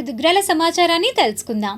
దుగ్గ్రాల సమాచారాన్ని తెలుసుకుందాం.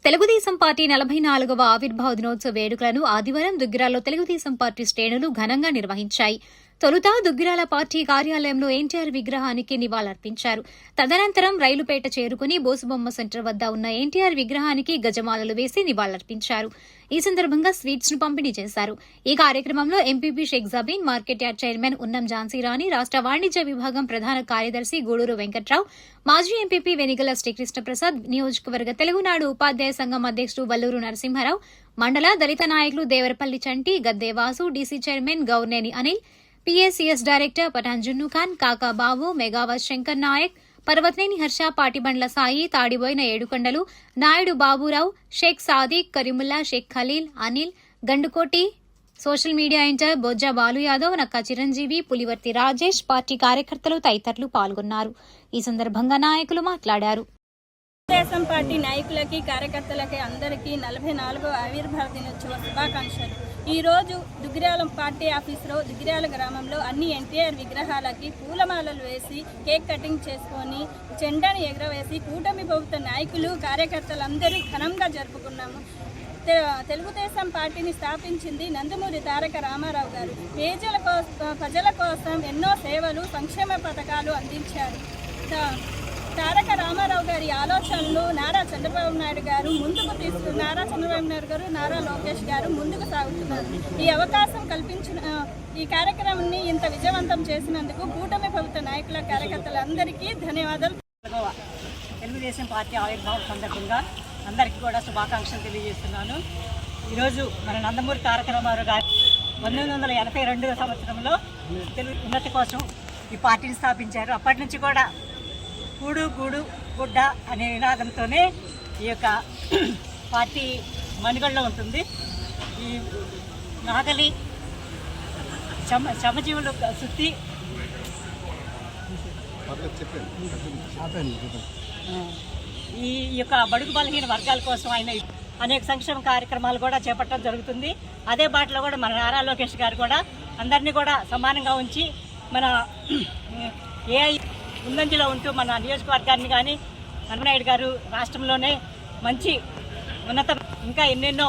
తెలుగుదేశం పార్టీ 44వ ఆవిర్భావ దినోత్సవ వేడుకలను ఆదివారం దుగ్గిరాల్లో తెలుగుదేశం పార్టీ శ్రేణులు ఘనంగా నిర్వహించాయి. తొలుత దుగ్గిరాల పార్టీ కార్యాలయంలో ఎన్టీఆర్ విగ్రహానికి నివాళులర్పించారు. తదనంతరం రైలుపేట చేరుకుని బోసుబొమ్మ సెంటర్ వద్ద ఉన్న ఎన్టీఆర్ విగ్రహానికి గజమాలలు వేసి నివాళులర్పించారు. ఈ సందర్భంగా స్వీట్స్ ను పంపిణీ చేశారు. ఈ కార్యక్రమంలో MPP Sheikh Jabeen, market yard chairman Unnam Jhansirani, రాష్ట్ర వాణిజ్య విభాగం ప్రధాన కార్యదర్శి గూడూరు వెంకట్రావు, మాజీ ఎంపీపీ వెనిగల శ్రీకృష్ణప్రసాద్, నియోజకవర్గ తెలుగునాడు ఉపాధ్యాయ సంఘం అధ్యక్షుడు వల్లూరు నరసింహారావు, మండల దళిత నాయకులు Devarapalli Chanti, Gaddevasu, DC chairman Gourneni Anil, PACS director Pathan Junnu Khan, Kaka Babu, Megavath Shankar Nayak, Parvathaneni Harsha, Patibandla Sai, Tadiboina Yedukondalu, Naidu Baburao, Shaik Sadiq, Karimulla, Shaik Khaleel, Anil, Gandukoti, social media ఇంటర్ బొజ్జా బాలు యాదవ్, నక్కా చిరంజీవి, పులివర్తి రాజేష్, పార్టీ కార్యకర్తలు తదితరులు పాల్గొన్నారు. ఈ సందర్భంగా నాయకులు మాట్లాడారు. తెలుగుదేశం పార్టీ నాయకులకి, కార్యకర్తలకి అందరికీ 44వ ఆవిర్భావ దినోత్సవ శుభాకాంక్షలు. ఈరోజు దుగ్గిరాల పార్టీ ఆఫీసులో దుగ్గిరాల గ్రామంలో అన్ని ఎన్టీఆర్ విగ్రహాలకి పూలమాలలు వేసి కేక్ కటింగ్ చేసుకొని జెండాను ఎగరవేసి కూటమి ప్రభుత్వ నాయకులు, కార్యకర్తలందరూ ఘనంగా జరుపుకున్నాము. తెలుగుదేశం పార్టీని స్థాపించింది నందమూరి తారక రామారావు గారు. ప్రజల కోసం ఎన్నో సేవలు, సంక్షేమ పథకాలు అందించారు. తారక రామారావు గారి ఆలోచనలు నారా చంద్రబాబు నాయుడు గారు, నారా లోకేష్ గారు ముందుకు సాగుతున్నారు. ఈ అవకాశం కల్పించిన ఈ కార్యక్రమాన్ని ఇంత విజయవంతం చేసినందుకు కూటమి ప్రభుత్వ నాయకుల, కార్యకర్తలందరికీ ధన్యవాదాలు. తెలుగుదేశం పార్టీ ఆవిర్భావం సందర్భంగా అందరికీ కూడా శుభాకాంక్షలు తెలియజేస్తున్నాను. ఈరోజు మన నందమూరి తారక రామారావు గారు 1982వ సంవత్సరంలో తెలుగు ఉన్నతి కోసం ఈ పార్టీని స్థాపించారు. అప్పటి నుంచి కూడా కూడు గూడు గుడ్డ అనే నినాదంతోనే ఈ యొక్క పార్టీ మనుగడలో ఉంటుంది. ఈ నాగలి, శ్రమజీవులు శుద్ధి, ఈ యొక్క బడుగు బలహీన వర్గాల కోసం ఆయన అనేక సంక్షేమ కార్యక్రమాలు కూడా చేపట్టడం జరుగుతుంది. అదే బాటలో కూడా మన నారా లోకేష్ గారు కూడా అందరినీ కూడా సమానంగా ఉంచి మన ఏఐ ముందంజలో ఉంటూ మన నియోజకవర్గాన్ని కానీ నాయుడు గారు రాష్ట్రంలోనే మంచి ఉన్నత ఇంకా ఎన్నెన్నో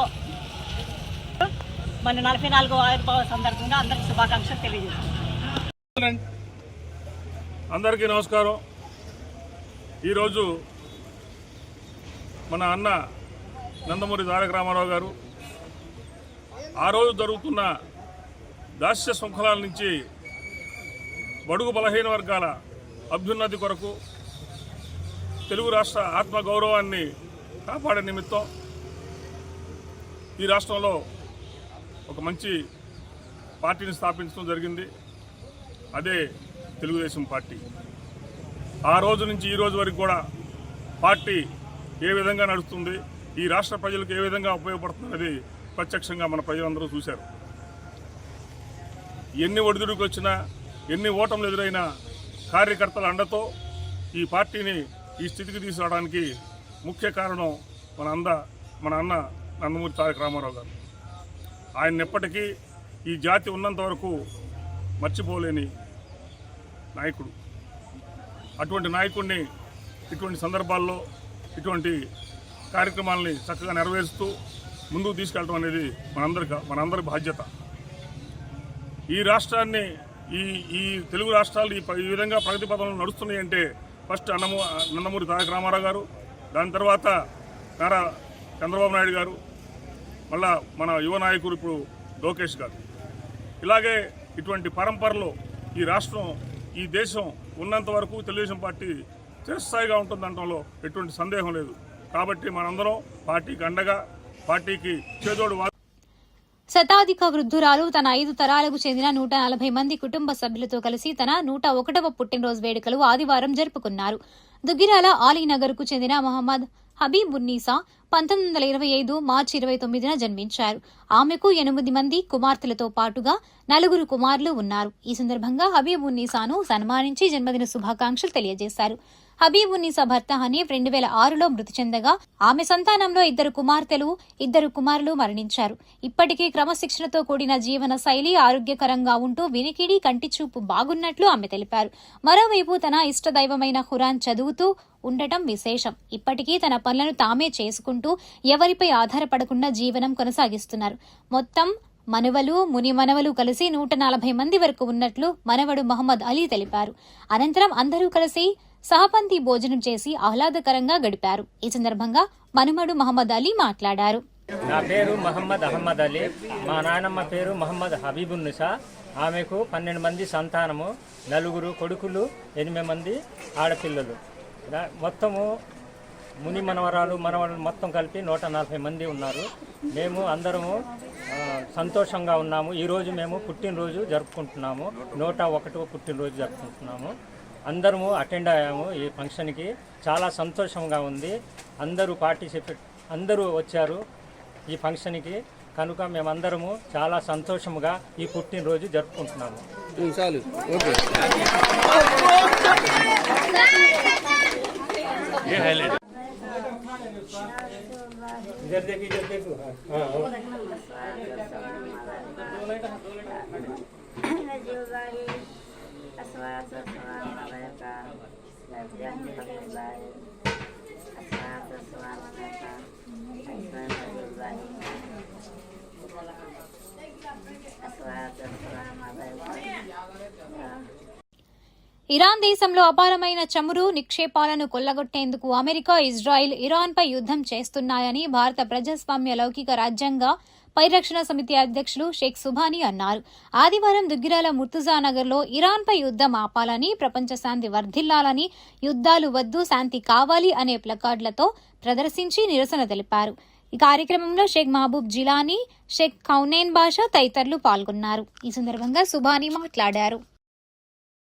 మన 44వ ఆవిర్భావ సందర్భంగా అందరికీ శుభాకాంక్షలు తెలియజేస్తున్నాను. అందరికీ నమస్కారం. ఈరోజు మన అన్న నందమూరి తారక రామారావు గారు ఆ రోజు జరుగుతున్న దాస్య శృంఖలాల నుంచి బడుగు బలహీన వర్గాల అభ్యున్నతి కొరకు, తెలుగు రాష్ట్ర ఆత్మగౌరవాన్ని కాపాడే నిమిత్తం ఈ రాష్ట్రంలో ఒక మంచి పార్టీని స్థాపించడం జరిగింది. అదే తెలుగుదేశం పార్టీ. ఆ రోజు నుంచి ఈ రోజు వరకు కూడా పార్టీ ఏ విధంగా నడుస్తుంది, ఈ రాష్ట్ర ప్రజలకు ఏ విధంగా ఉపయోగపడుతున్నది ప్రత్యక్షంగా మన ప్రజలందరూ చూశారు. ఎన్ని ఒడిదుడుకు వచ్చినా, ఎన్ని ఓటములు ఎదురైనా కార్యకర్తల అండతో ఈ పార్టీని ఈ స్థితికి తీసుకురావడానికి ముఖ్య కారణం మన అన్న నందమూరి తారక రామారావు గారు. ఆయన ఎప్పటికీ ఈ జాతి ఉన్నంత వరకు మర్చిపోలేని నాయకుడు. అటువంటి నాయకుడిని ఇటువంటి సందర్భాల్లో ఇటువంటి కార్యక్రమాలని చక్కగా నెరవేరుస్తూ ముందుకు తీసుకెళ్ళడం అనేది మనందరి బాధ్యత. ఈ రాష్ట్రాన్ని ఈ తెలుగు రాష్ట్రాలు ఈ విధంగా ప్రగతి పథంలో నడుస్తున్నాయి అంటే ఫస్ట్ నందమూరి తారక రామారావు గారు, దాని తర్వాత నారా చంద్రబాబు నాయుడు గారు, మళ్ళా మన యువ నాయకుడు ఇప్పుడు లోకేష్ గారు. ఇలాగే ఇటువంటి పరంపరలో ఈ రాష్ట్రం, ఈ దేశం ఉన్నంత వరకు తెలుగుదేశం పార్టీ చిరస్థాయిగా ఉంటుందనడంలో ఎటువంటి సందేహం లేదు. కాబట్టి మనందరం పార్టీకి అండగా, పార్టీకి చేదోడు. శతాధిక వృద్ధురాలు తన 5 తరాలకు చెందిన 140 మంది కుటుంబ సభ్యులతో కలిసి తన 101వ పుట్టినరోజు వేడుకలు ఆదివారం జరుపుకున్నారు. దుగ్గిరాల ఆలీనగర్ కు చెందిన మహమ్మద్ హబీబున్నీసా 1925 మార్చి 29న జన్మించారు. ఆమెకు 8 మంది కుమార్తెలతో పాటుగా 4 కుమారులు ఉన్నారు. ఈ సందర్భంగా హబీబున్నీసాను సన్మానించి జన్మదిన శుభాకాంక్షలు తెలియజేశారు. హబీబున్నీసా భర్త హనీఫ్ 2006లో మృతి చెందగా ఆమె సంతానంలో 2 కుమార్తెలు 2 కుమారులు మరణించారు. ఇప్పటికీ క్రమశిక్షణతో కూడిన జీవన శైలి ఆరోగ్యకరంగా ఉంటూ వినికిడి కంటి చూపు బాగున్నట్లు ఆమె తెలిపారు. మరోవైపు తన ఇష్టదైవమైన ఖురాన్ చదువుతూ ఉండటం విశేషం. ఇప్పటికీ తన పనులను తామే చేసుకుంటూ ఎవరిపై ఆధారపడకుండా జీవనం కొనసాగిస్తున్నారు. మొత్తం మనవలు ముని మనవలు కలిసి 140 మంది వరకు ఉన్నట్లు మనవడు మహమ్మద్ అలీ తెలిపారు. అనంతరం అందరూ కలిసి సహపంతి భోజనం చేసి ఆహ్లాదకరంగా గడిపారు. ఈ సందర్భంగా మనుమడు మహమ్మద్ అలీ మాట్లాడారు. నా పేరు మహమ్మద్ అహ్మద్ అలీ. మా నాయనమ్మ పేరు మహమ్మద్ హబీబున్నీసా. ఆమెకు 12 మంది సంతానము, 4 కొడుకులు, 8 మంది ఆడపిల్లలు. మొత్తము ముని మనవరాలు మొత్తం కలిపి 140 మంది ఉన్నారు. మేము అందరము సంతోషంగా ఉన్నాము. ఈరోజు మేము పుట్టినరోజు జరుపుకుంటున్నాము. 101వ పుట్టినరోజు జరుపుకుంటున్నాము. అందరము అటెండ్ అయ్యాము ఈ ఫంక్షన్కి. చాలా సంతోషంగా ఉంది. అందరూ వచ్చారు ఈ ఫంక్షన్కి. కనుక మేమందరము చాలా సంతోషముగా ఈ పుట్టినరోజు జరుపుకుంటున్నాము. ఇరాన్ దేశంలో అపారమైన చమురు నిక్షేపాలను కొల్లగొట్టేందుకు అమెరికా, ఇజ్రాయిల్ ఇరాన్పై యుద్ధం చేస్తున్నాయని భారత ప్రజాస్వామ్య లౌకిక రాజ్యాంగ పరిరక్షణ సమితి అధ్యక్షులు షేక్ సుభానీ అన్నారు. ఆదివారం దుగ్గిరాల ముర్తుజానగర్లో ఇరాన్పై యుద్ధం ఆపాలని, ప్రపంచ శాంతి వర్ధిల్లాలని, యుద్ధాలు వద్దు శాంతి కావాలి అనే ప్లకార్డులతో ప్రదర్శించి నిరసన తెలిపారు. ఈ కార్యక్రమంలో షేక్ మహబూబ్ జిలానీ, షేక్ కౌనేన్ బాషా తదితరులు పాల్గొన్నారు. ఈ సందర్భంగా సుభానీ మాట్లాడారు.